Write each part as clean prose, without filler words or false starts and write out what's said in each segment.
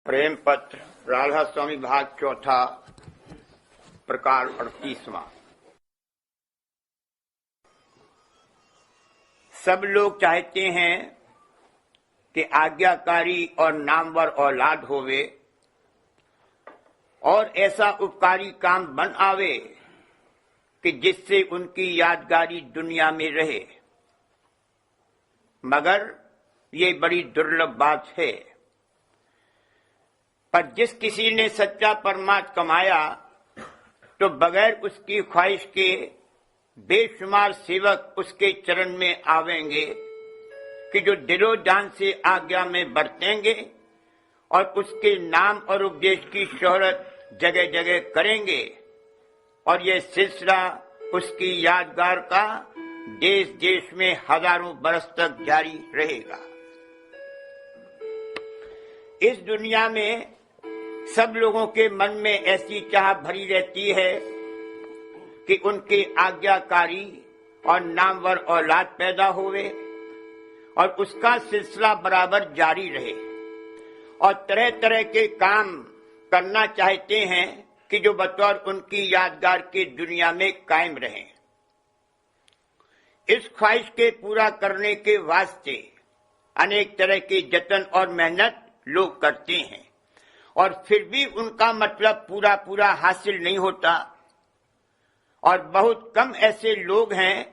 प्रेम पत्र राधा स्वामी भाग चौथा प्रकार 38वां। सब लोग चाहते हैं कि आज्ञाकारी और नामवर औलाद होवे और ऐसा उपकारी काम बन आवे कि जिससे उनकी यादगारी दुनिया में रहे, मगर ये बड़ी दुर्लभ बात है। पर जिस किसी ने सच्चा परमार्थ कमाया तो बगैर उसकी ख्वाहिश के बेशुमार सेवक उसके चरण में आवेंगे कि जो दिलो जान से आज्ञा में बरतेंगे और उसके नाम और उपदेश की शोहरत जगह जगह करेंगे, और यह सिलसिला उसकी यादगार का देश देश में हजारों बरस तक जारी रहेगा। इस दुनिया में सब लोगों के मन में ऐसी चाह भरी रहती है कि उनके आज्ञाकारी और नामवर औलाद पैदा होवे और उसका सिलसिला बराबर जारी रहे, और तरह तरह के काम करना चाहते हैं कि जो बतौर उनकी यादगार के दुनिया में कायम रहें। इस ख्वाहिश के पूरा करने के वास्ते अनेक तरह के जतन और मेहनत लोग करते हैं, और फिर भी उनका मतलब पूरा पूरा हासिल नहीं होता। और बहुत कम ऐसे लोग हैं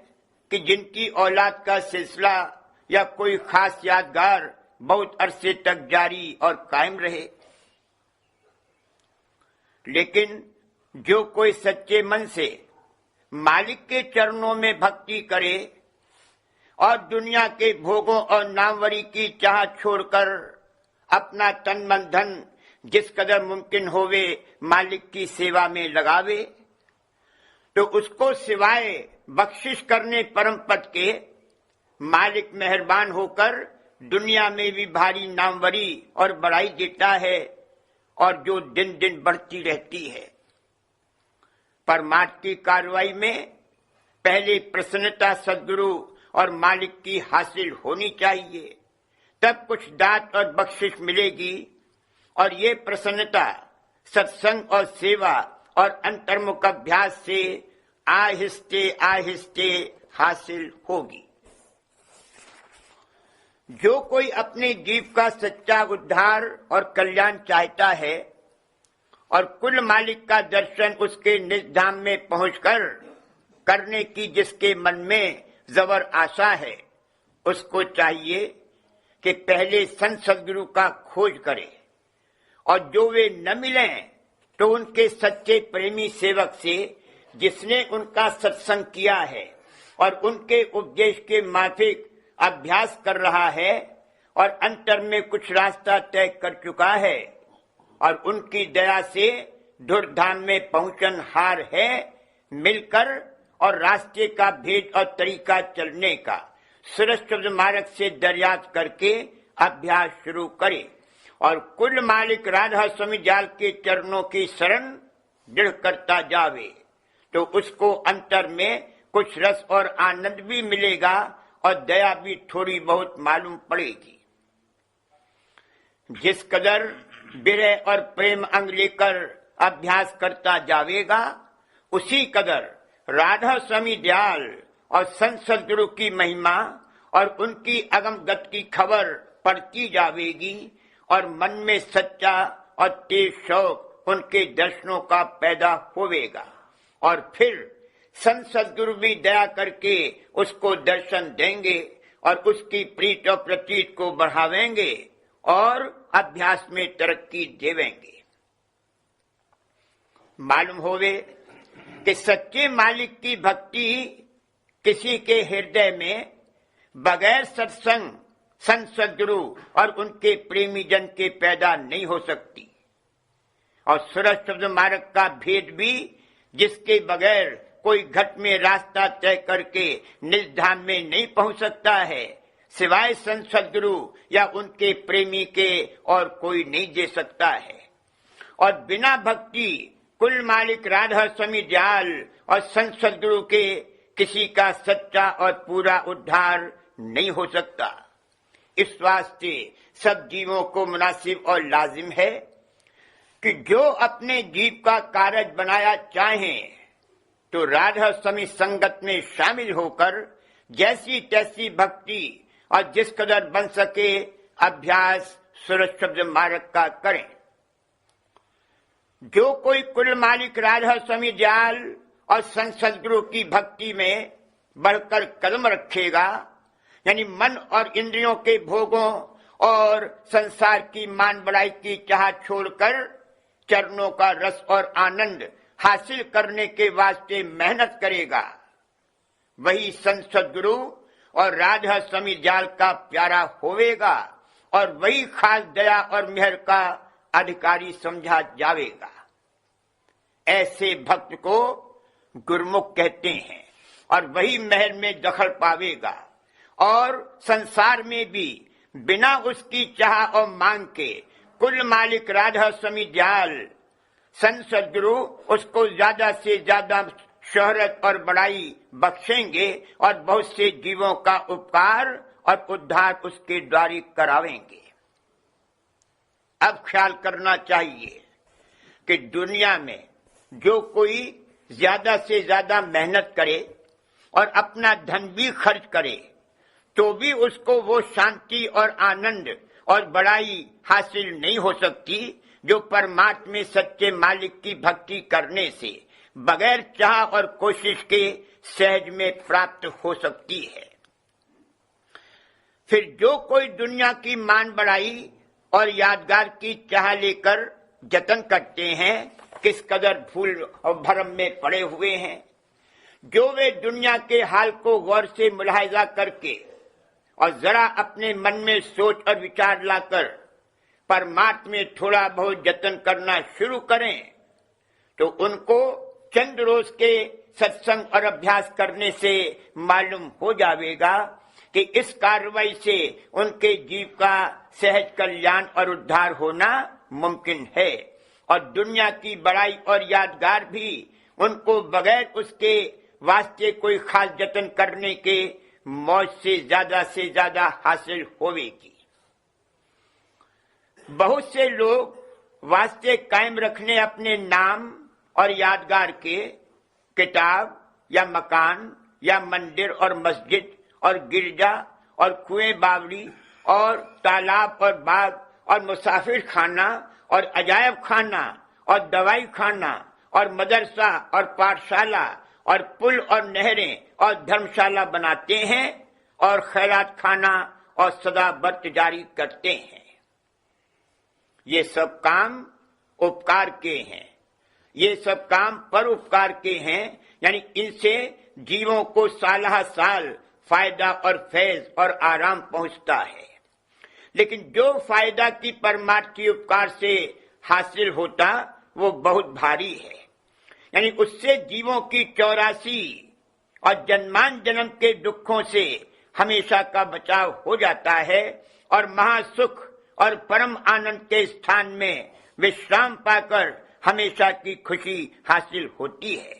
कि जिनकी औलाद का सिलसिला या कोई खास यादगार बहुत अरसे तक जारी और कायम रहे। लेकिन जो कोई सच्चे मन से मालिक के चरणों में भक्ति करे और दुनिया के भोगों और नामवरी की चाह छोड़कर अपना तन मन धन जिस कदर मुमकिन होवे मालिक की सेवा में लगावे, तो उसको सिवाय बख्शिश करने परम पद के मालिक मेहरबान होकर दुनिया में भी भारी नामवरी और बड़ाई देता है, और जो दिन दिन बढ़ती रहती है। परमार्थ की कार्रवाई में पहले प्रसन्नता सद्गुरु और मालिक की हासिल होनी चाहिए, तब कुछ दात और बख्शिश मिलेगी, और ये प्रसन्नता सत्संग और सेवा और अंतर्मुख अभ्यास से आहिस्ते आहिस्ते हासिल होगी। जो कोई अपने जीव का सच्चा उद्धार और कल्याण चाहता है और कुल मालिक का दर्शन उसके निज धाम में पहुंचकर करने की जिसके मन में जबर आशा है, उसको चाहिए कि पहले संत सद्गुरु का खोज करे, और जो वे न मिलें तो उनके सच्चे प्रेमी सेवक से जिसने उनका सत्संग किया है और उनके उपदेश के माफिक अभ्यास कर रहा है और अंतर में कुछ रास्ता तय कर चुका है और उनकी दया से धुरधाम में पहुंचन हार है, मिलकर और रास्ते का भेद और तरीका चलने का सुरक्षित मार्ग से दरियाफ्त करके अभ्यास शुरू करे, और कुल मालिक राधा स्वामी जाल के चरणों की शरण दृढ़ करता जावे, तो उसको अंतर में कुछ रस और आनंद भी मिलेगा और दया भी थोड़ी बहुत मालूम पड़ेगी। जिस कदर विरह और प्रेम अंग लेकर अभ्यास करता जावेगा, उसी कदर राधा स्वामी दयाल और संत सद्गुरु की महिमा और उनकी अगम गति की खबर पड़ती जावेगी, और मन में सच्चा और तेज शौक उनके दर्शनों का पैदा होवेगा, और फिर संत सद्गुरु भी दया करके उसको दर्शन देंगे और उसकी प्रीत और प्रतीत को बढ़ावेंगे और अभ्यास में तरक्की देवेंगे। मालूम होवे कि सच्चे मालिक की भक्ति किसी के हृदय में बगैर सत्संग संत सद्गुरु और उनके प्रेमी जन के पैदा नहीं हो सकती, और सुरक्षित मार्ग का भेद भी जिसके बगैर कोई घट में रास्ता तय करके निज धाम में नहीं पहुंच सकता है, सिवाय संत सद्गुरु या उनके प्रेमी के और कोई नहीं दे सकता है। और बिना भक्ति कुल मालिक राधा स्वामी दयाल और संत सद्गुरु के किसी का सच्चा और पूरा उद्धार नहीं हो सकता। इस वास्ते सब जीवों को मुनासिब और लाजिम है कि जो अपने जीव का कारज बनाया चाहें तो राधा स्वामी संगत में शामिल होकर जैसी तैसी भक्ति और जिस कदर बन सके अभ्यास सूरज शब्द मार्ग का करें। जो कोई कुल मालिक राधा स्वामी दयाल और संत सद्गुरु की भक्ति में बढ़कर कदम रखेगा, यानी मन और इंद्रियों के भोगों और संसार की मान बढ़ाई की चाह छोड़कर चरणों का रस और आनंद हासिल करने के वास्ते मेहनत करेगा, वही संत सद्गुरु और राधा स्वामी दयाल का प्यारा होवेगा और वही खास दया और मेहर का अधिकारी समझा जावेगा। ऐसे भक्त को गुरमुख कहते हैं और वही मेहर में दखल पावेगा और संसार में भी बिना उसकी चाह और मांग के कुल मालिक राधा स्वामी दयाल संत सद्गुरु उसको ज्यादा से ज्यादा शोहरत और बड़ाई बख्शेंगे और बहुत से जीवों का उपकार और उद्धार उसके द्वारा करावेंगे। अब ख्याल करना चाहिए कि दुनिया में जो कोई ज्यादा से ज्यादा मेहनत करे और अपना धन भी खर्च करे तो भी उसको वो शांति और आनंद और बड़ाई हासिल नहीं हो सकती जो परमात्मा में सच्चे मालिक की भक्ति करने से बगैर चाह और कोशिश के सहज में प्राप्त हो सकती है। फिर जो कोई दुनिया की मान बढ़ाई और यादगार की चाह लेकर जतन करते हैं, किस कदर भूल और भरम में पड़े हुए हैं। जो वे दुनिया के हाल को गौर से मुलाहिजा करके और जरा अपने मन में सोच और विचार लाकर परमात्मा में थोड़ा बहुत जतन करना शुरू करें तो उनको चंद रोज के सत्संग और अभ्यास करने से मालूम हो जाएगा कि इस कार्रवाई से उनके जीव का सहज कल्याण और उद्धार होना मुमकिन है और दुनिया की बड़ाई और यादगार भी उनको बगैर उसके वास्ते कोई खास जतन करने के मौज से ज्यादा हासिल होवेगी। बहुत से लोग वास्ते कायम रखने अपने नाम और यादगार के किताब या मकान या मंदिर और मस्जिद और गिरजा और कुएं बावड़ी और तालाब और बाग और मुसाफिर खाना और अजायब खाना और दवाई खाना और मदरसा और पाठशाला और पुल और नहरें और धर्मशाला बनाते हैं और खैरात खाना और सदा व्रत जारी करते हैं। ये सब काम उपकार के हैं, ये सब काम पर उपकार के हैं, यानी इनसे जीवों को सालह साल फायदा और फैज और आराम पहुंचता है। लेकिन जो फायदा की परमार्थी उपकार से हासिल होता वो बहुत भारी है, यानी उससे जीवों की 84 और जन्मान जन्म के दुखों से हमेशा का बचाव हो जाता है और महासुख और परम आनंद के स्थान में विश्राम पाकर हमेशा की खुशी हासिल होती है।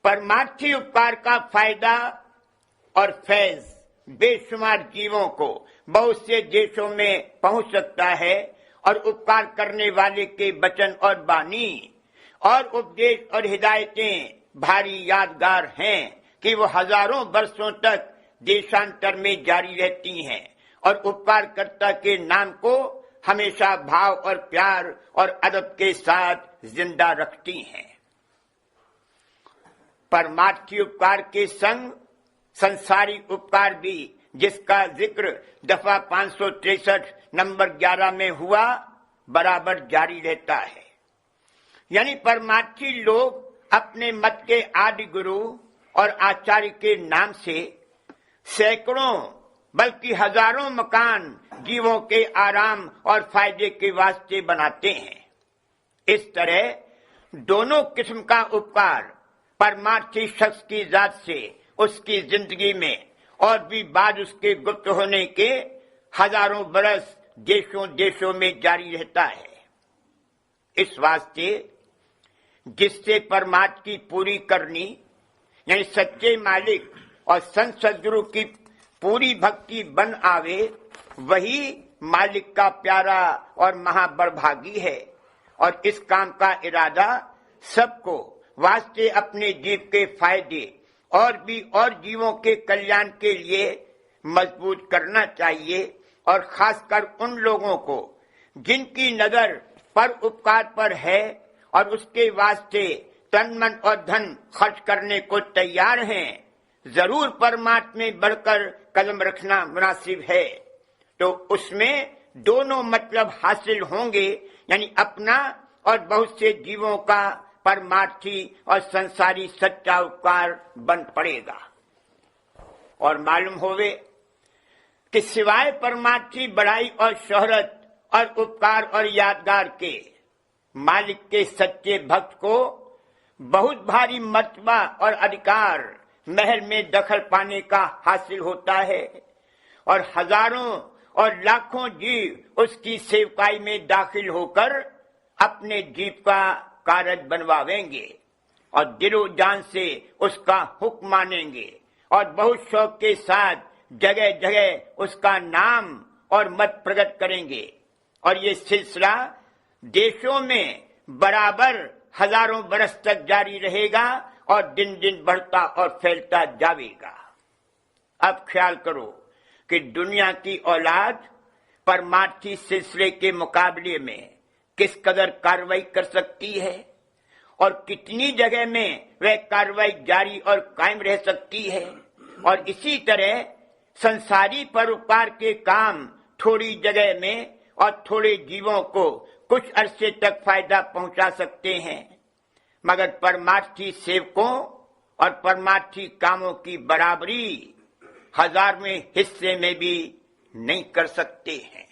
परमार्थी उपकार का फायदा और फैज बेशुमार जीवों को बहुत से देशों में पहुंच सकता है और उपकार करने वाले के वचन और वाणी और उपदेश और हिदायतें भारी यादगार हैं कि वो हजारों वर्षों तक देशांतर में जारी रहती हैं और उपकारकर्ता के नाम को हमेशा भाव और प्यार और अदब के साथ जिंदा रखती हैं। परमार्थी उपकार के संग संसारी उपकार भी, जिसका जिक्र दफा 563 नंबर 11 में हुआ, बराबर जारी रहता है। यानी परमार्थी लोग अपने मत के आदि गुरु और आचार्य के नाम से सैकड़ों बल्कि हजारों मकान जीवों के आराम और फायदे के वास्ते बनाते हैं। इस तरह दोनों किस्म का उपकार परमार्थी शख्स की जात से उसकी जिंदगी में और भी बाद उसके गुप्त होने के हजारों बरस देशों देशों में जारी रहता है। इस वास्ते जिससे परमात्मा की पूरी करनी, यानी सच्चे मालिक और संत सद्गुरु की पूरी भक्ति बन आवे, वही मालिक का प्यारा और महाबड़भागी है। और इस काम का इरादा सबको वास्ते अपने जीव के फायदे और भी और जीवों के कल्याण के लिए मजबूत करना चाहिए। और खासकर उन लोगों को जिनकी नजर पर उपकार पर है और उसके वास्ते तन मन और धन खर्च करने को तैयार हैं, जरूर परमात्मा में बढ़कर कदम रखना मुनासिब है। तो उसमें दोनों मतलब हासिल होंगे, यानी अपना और बहुत से जीवों का परमार्थी और संसारी सच्चा उपकार बन पड़ेगा। और मालूम होवे कि सिवाय परमार्थी बड़ाई और शोहरत और उपकार और यादगार के, मालिक के सच्चे भक्त को बहुत भारी मर्तबा और अधिकार महल में दखल पाने का हासिल होता है। और हजारों और लाखों जीव उसकी सेवकाई में दाखिल होकर अपने जीव का कारज बनवावेंगे और दिलो जान से उसका हुक्म मानेंगे और बहुत शौक के साथ जगह जगह उसका नाम और मत प्रकट करेंगे। और ये सिलसिला देशों में बराबर हजारों बरस तक जारी रहेगा और दिन दिन बढ़ता और फैलता जाएगा। अब ख्याल करो कि दुनिया की औलाद परमार्थी सिलसिले के मुकाबले में किस कदर कार्रवाई कर सकती है और कितनी जगह में वह कार्रवाई जारी और कायम रह सकती है। और इसी तरह संसारी परोपकार के काम थोड़ी जगह में और थोड़े जीवों को कुछ अरसे तक फायदा पहुंचा सकते हैं, मगर परमार्थी सेवकों और परमार्थी कामों की बराबरी 1000वें हिस्से में भी नहीं कर सकते हैं।